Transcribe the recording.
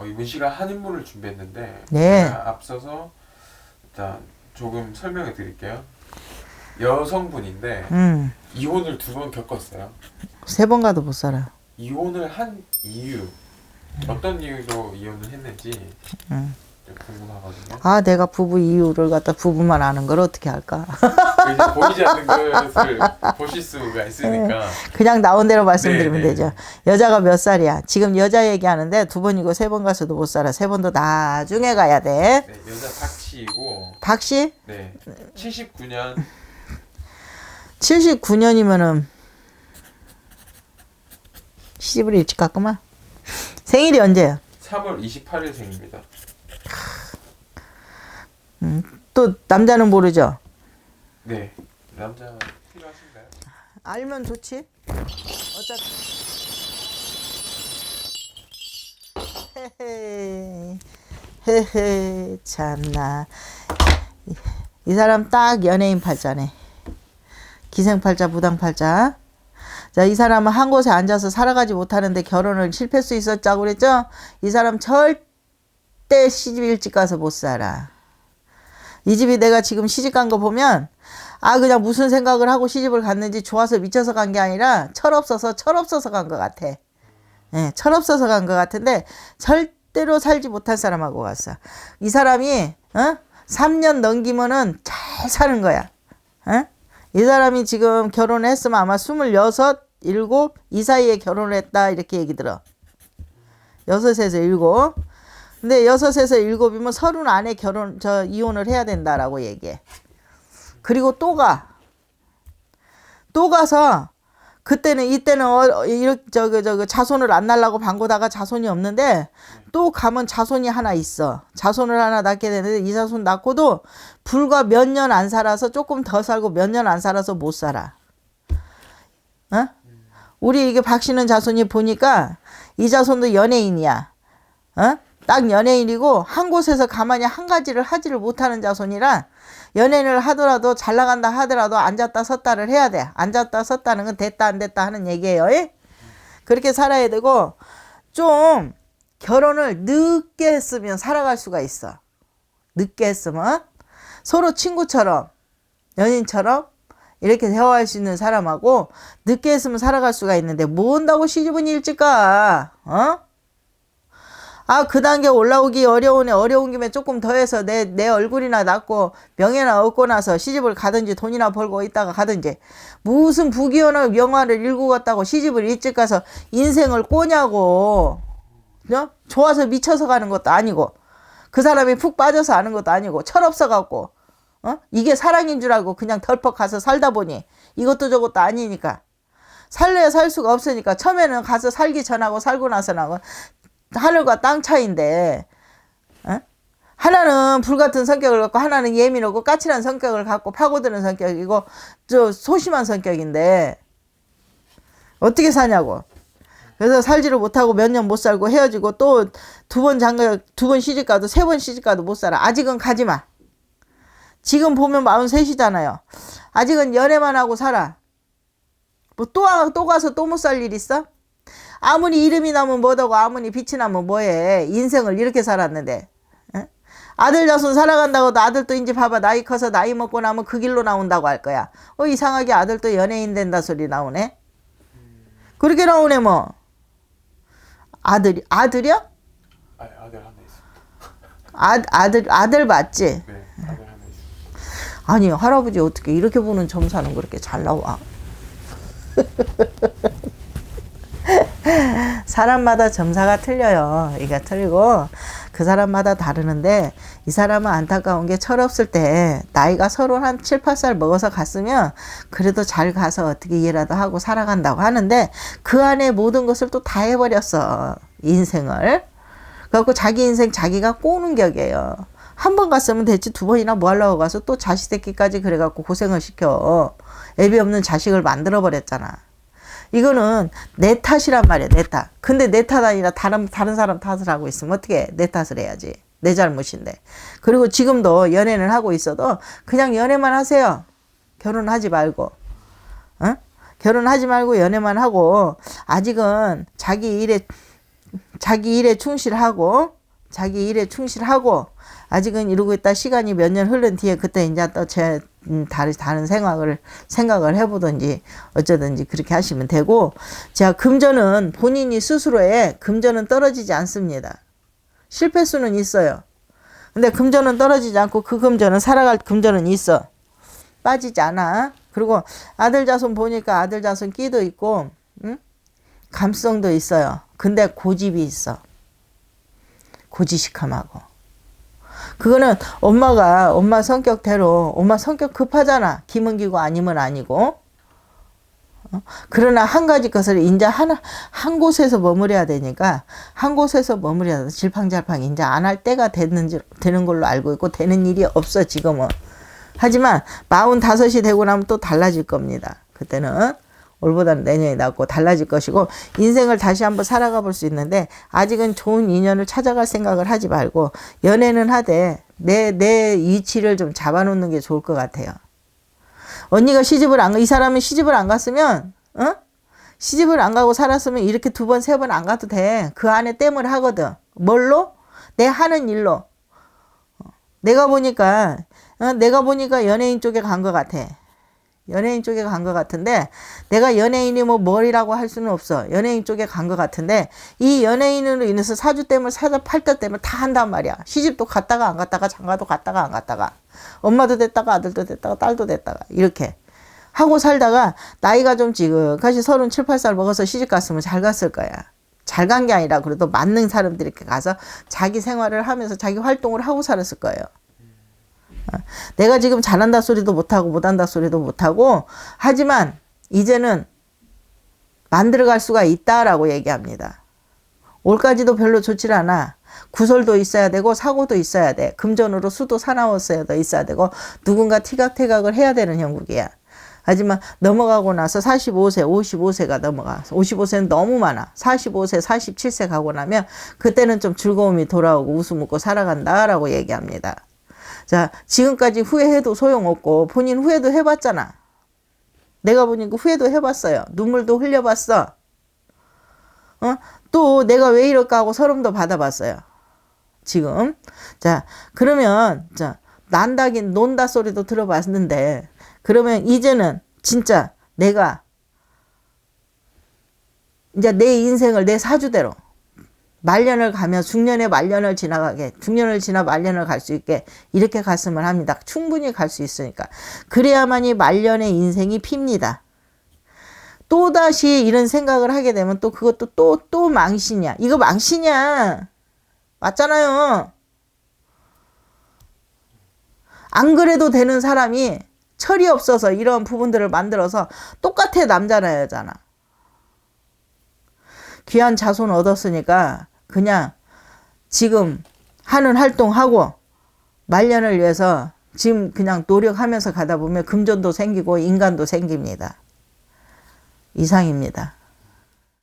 이분 씨가 한 인물을 준비했는데 네. 제가 앞서서 일단 조금 설명해 드릴게요. 여성분인데 이혼을 2번 겪었어요. 3번 가도 못 살아. 이혼을 한 이유, 어떤 이유로 이혼을 했는지 좀 궁금하거든요. 아, 내가 부부 이유를 갖다 부부만 아는 걸 어떻게 할까? 이제 보이지 않는 것을 보실 수가 있으니까. 그냥 나온 대로 말씀드리면 네, 네. 되죠. 여자가 몇 살이야? 지금 여자 얘기하는데 2번이고 3번 가서도 못 살아. 3번도 나중에 가야 돼. 네, 여자 박씨이고. 박씨? 네, 79년. 79년이면은 시집을 일찍 갔구만. 생일이 언제야? 3월 28일 생입니다. 또 남자는 모르죠? 네, 남자 필요하신가요? 알면 좋지. 어차피 헤헤 헤헤 참나. 이 사람 딱 연예인 팔자네. 기생팔자 무당팔자. 자, 이 사람은 한 곳에 앉아서 살아가지 못하는데 결혼을 실패할 수 있었자고 그랬죠? 이 사람 절대 시집 일찍 가서 못 살아. 이 집이 내가 지금 시집 간 거 보면 그냥 무슨 생각을 하고 시집을 갔는지 좋아서 미쳐서 간 게 아니라 철없어서 간 것 같아. 예, 철없어서 간 것 같은데 절대로 살지 못할 사람하고 갔어. 이 사람이 3년 넘기면은 잘 사는 거야. 이 사람이 지금 결혼을 했으면 아마 26, 7, 이 사이에 결혼을 했다 이렇게 얘기 들어. 6에서 7. 근데 6에서 7이면 30 안에 이혼을 해야 된다라고 얘기해. 그리고 또 가서 이때는 이렇게 자손을 안 낳으려고 방고다가 자손이 없는데 또 가면 자손이 하나 있어. 자손을 하나 낳게 되는데 이 자손 낳고도 불과 몇 년 안 살아서 조금 더 살고 몇 년 안 살아서 못 살아. 우리 이게 박씨는 자손이 보니까 이 자손도 연예인이야. 딱 연예인이고 한 곳에서 가만히 한 가지를 하지를 못하는 자손이라 연예인을 하더라도 잘 나간다 하더라도 앉았다 섰다를 해야 돼. 앉았다 섰다는 건 됐다 안 됐다 하는 얘기예요. 그렇게 살아야 되고 좀 결혼을 늦게 했으면 살아갈 수가 있어. 늦게 했으면 서로 친구처럼 연인처럼 이렇게 대화할 수 있는 사람하고 늦게 했으면 살아갈 수가 있는데 뭔다고 시집은 일찍 가? 그 단계 올라오기 어려운 김에 조금 더 해서 내 얼굴이나 낳고 명예나 얻고 나서 시집을 가든지 돈이나 벌고 있다가 가든지 무슨 부귀영화 영화를 일구 갔다고 시집을 일찍 가서 인생을 꼬냐고. 좋아서 미쳐서 가는 것도 아니고 그 사람이 푹 빠져서 아는 것도 아니고 철없어 갖고 이게 사랑인 줄 알고 그냥 덜컥 가서 살다 보니 이것도 저것도 아니니까 살래야 살 수가 없으니까 처음에는 가서 살기 전하고 살고 나서는 하늘과 땅 차이인데 하나는 불같은 성격을 갖고 하나는 예민하고 까칠한 성격을 갖고 파고드는 성격이고 소심한 성격인데 어떻게 사냐고. 그래서 살지를 못하고 몇 년 못 살고 헤어지고 또 2번 시집 가도 3번 시집 가도 못 살아. 아직은 가지마. 지금 보면 43이잖아요. 아직은 연애만 하고 살아. 뭐 또 가서 또 못 살 일 있어? 아무리 이름이 나면 뭐다고 아무리 빛이 나면 뭐해. 인생을 이렇게 살았는데. 아들 자손 살아간다고 도 아들도 이제 봐봐. 나이 커서 나이 먹고 나면 그 길로 나온다고 할 거야. 이상하게 아들도 연예인 된다 소리 나오네. 그렇게 나오네 뭐. 아들이야? 아들 하나 있습니다. 아들 맞지? 네, 아들 하나 있습니다. 아니 할아버지 어떻게 이렇게 보는 점사는 그렇게 잘 나와? 사람마다 점사가 틀려요. 이게 틀리고 그 사람마다 다르는데 이 사람은 안타까운 게 철없을 때 나이가 서로 한 7, 8살 먹어서 갔으면 그래도 잘 가서 어떻게 이해라도 하고 살아간다고 하는데 그 안에 모든 것을 또 다 해버렸어. 인생을. 그래갖고 자기 인생 자기가 꼬는 격이에요. 한 번 갔으면 됐지 2번이나 뭐 하려고 가서 또 자식 새끼까지 그래갖고 고생을 시켜. 애비 없는 자식을 만들어버렸잖아. 이거는 내 탓이란 말이야, 내 탓. 근데 내 탓 아니라 다른 사람 탓을 하고 있으면 어떻게 내 탓을 해야지. 내 잘못인데. 그리고 지금도 연애를 하고 있어도 그냥 연애만 하세요. 결혼하지 말고. 결혼하지 말고 연애만 하고 아직은 자기 일에 자기 일에 충실하고 아직은 이러고 있다 시간이 몇 년 흐른 뒤에 그때 이제 또 다른 생각을 해보든지 어쩌든지 그렇게 하시면 되고, 자, 금전은 본인이 스스로의 금전은 떨어지지 않습니다. 실패수는 있어요. 근데 금전은 떨어지지 않고 그 금전은 살아갈 금전은 있어. 빠지지 않아. 그리고 아들 자손 보니까 아들 자손 끼도 있고, 응? 감성도 있어요. 근데 고집이 있어. 고지식함하고. 그거는 엄마 성격대로, 엄마 성격 급하잖아. 기면 기고 아니면 아니고. 그러나 한 가지 것을 이제 한 곳에서 머무려야 되니까, 한 곳에서 머무려야 돼. 질팡잘팡 이제 안 할 때가 되는 걸로 알고 있고, 되는 일이 없어, 지금은. 하지만 45이 되고 나면 또 달라질 겁니다. 그때는 올보다는 내년이 낫고 달라질 것이고, 인생을 다시 한번 살아가 볼 수 있는데, 아직은 좋은 인연을 찾아갈 생각을 하지 말고, 연애는 하되 내 위치를 좀 잡아놓는 게 좋을 것 같아요. 언니가 이 사람은 시집을 안 갔으면, 시집을 안 가고 살았으면 이렇게 2번, 3번 안 가도 돼. 그 안에 땜을 하거든. 뭘로? 내 하는 일로. 내가 보니까 연예인 쪽에 간 것 같아. 연예인 쪽에 간 것 같은데, 내가 연예인이 뭘이라고 할 수는 없어. 연예인 쪽에 간 것 같은데, 이 연예인으로 인해서 사주땜을 팔자땜을 다 한단 말이야. 시집도 갔다가 안 갔다가, 장가도 갔다가 안 갔다가, 엄마도 됐다가 아들도 됐다가 딸도 됐다가 이렇게 하고 살다가 나이가 좀 지긋하시 37, 8살 먹어서 시집 갔으면 잘 갔을 거야. 잘 간 게 아니라 그래도 맞는 사람들이 이렇게 가서 자기 생활을 하면서 자기 활동을 하고 살았을 거예요. 내가 지금 잘한다 소리도 못하고 못한다 소리도 못하고, 하지만 이제는 만들어갈 수가 있다라고 얘기합니다. 올까지도 별로 좋질 않아. 구설도 있어야 되고 사고도 있어야 돼. 금전으로 수도 사나웠어야 있어야 되고, 누군가 티각태각을 해야 되는 형국이야. 하지만 넘어가고 나서 45세, 55세가 넘어가. 55세는 너무 많아. 45세, 47세 가고 나면 그때는 좀 즐거움이 돌아오고 웃음 웃고 살아간다라고 얘기합니다. 자, 지금까지 후회해도 소용없고, 본인 후회도 해봤잖아. 내가 보니까 후회도 해봤어요. 눈물도 흘려봤어. 또 내가 왜 이럴까 하고 서름도 받아봤어요. 지금. 자, 그러면, 논다 소리도 들어봤는데, 그러면 이제는 진짜 내가, 이제 내 인생을 내 사주대로, 말년을 가면 중년의 말년을 지나가게, 중년을 지나 말년을 갈 수 있게 이렇게 갔으면 합니다. 충분히 갈 수 있으니까. 그래야만이 말년의 인생이 핍니다. 또다시 이런 생각을 하게 되면 또 그것도 또 망신이야. 이거 망신이야. 맞잖아요. 안 그래도 되는 사람이 철이 없어서 이런 부분들을 만들어서 똑같아, 남자나 여자나. 귀한 자손 얻었으니까 그냥 지금 하는 활동하고 말년을 위해서 지금 그냥 노력하면서 가다 보면 금전도 생기고 인간도 생깁니다. 이상입니다.